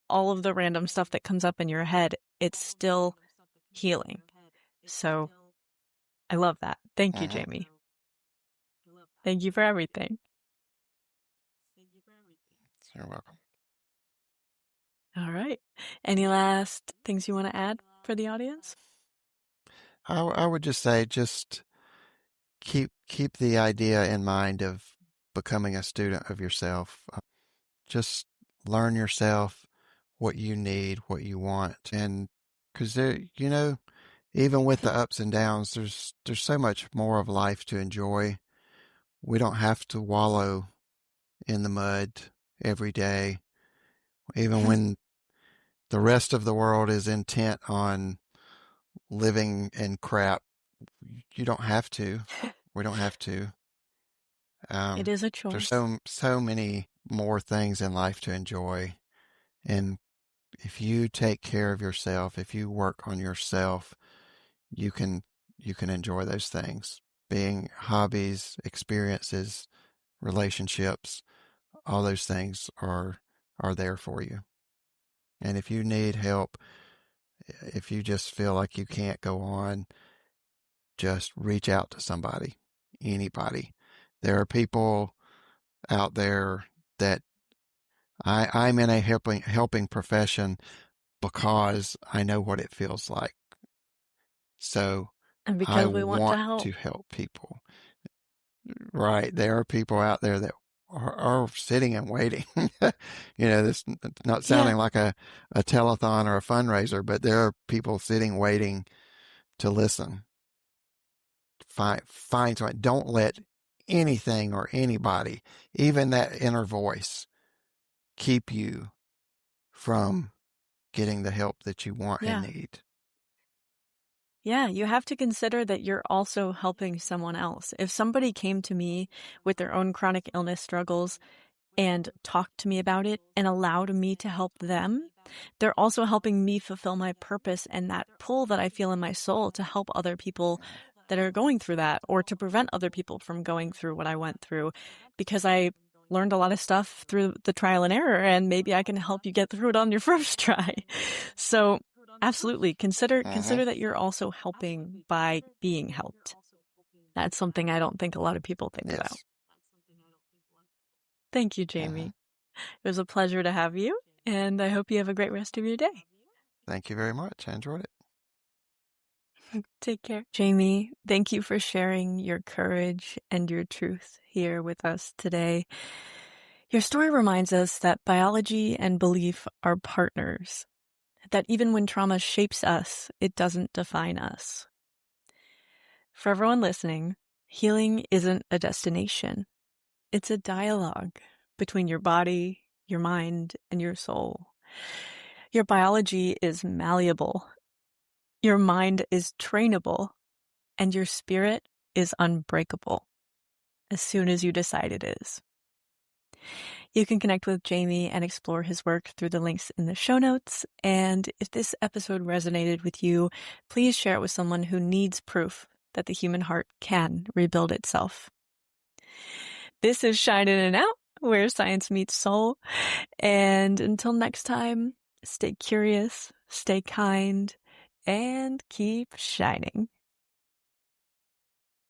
all of the random stuff that comes up in your head, it's still healing. So I love that. Thank you, Mhm. Jamie. Thank you for everything. You're welcome. All right. Any last things you want to add for the audience? I would just say just keep the idea in mind of becoming a student of yourself. Just learn yourself what you need, what you want, and because even with the ups and downs, there's so much more of life to enjoy. We don't have to wallow in the mud every day, even when the rest of the world is intent on living in crap. You don't have to. We don't have to. It is a There's choice. so many more things in life to enjoy, and if you take care of yourself, if you work on yourself, you can you can enjoy those things. Being hobbies, experiences, relationships, all those things are there for you. And if you need help, if you just feel like you can't go on, just reach out to somebody, anybody. There are people out there that I'm in a helping profession because I know what it feels like. So And I because we want to want help. to help people. Right. There are people out there that are sitting and waiting. This not Yeah. sounding like a telethon or a fundraiser, but there are people sitting waiting to listen. Find someone. Don't let anything or anybody, even that inner voice, keep you from getting the help that you want and Yeah. need. Yeah, you have to consider that you're also helping someone else. If somebody came to me with their own chronic illness struggles and talked to me about it and allowed me to help them, they're also helping me fulfill my purpose and that pull that I feel in my soul to help other people that are going through that or to prevent other people from going through what I went through because I learned a lot of stuff through the trial and error and maybe I can help you get through it on your first try. So absolutely Mm-hmm. consider that you're also helping by being helped. That's something I don't think a lot of people think about. Yes. Thank you, Mm-hmm. Jamie. It was a pleasure to have you, and I hope you have a great rest of your day. Thank you very much. I enjoyed it. Take care. Jamie, thank you for sharing your courage and your truth here with us today. Your story reminds us that biology and belief are partners, that even when trauma shapes us, it doesn't define us. For everyone listening, healing isn't a destination. It's a dialogue between your body, your mind, and your soul. Your biology is malleable. Your mind is trainable, and your spirit is unbreakable as soon as you decide it is. You can connect with Jamie and explore his work through the links in the show notes. And if this episode resonated with you, please share it with someone who needs proof that the human heart can rebuild itself. This is Shine In and Out, where science meets soul. And until next time, stay curious, stay kind, and keep shining.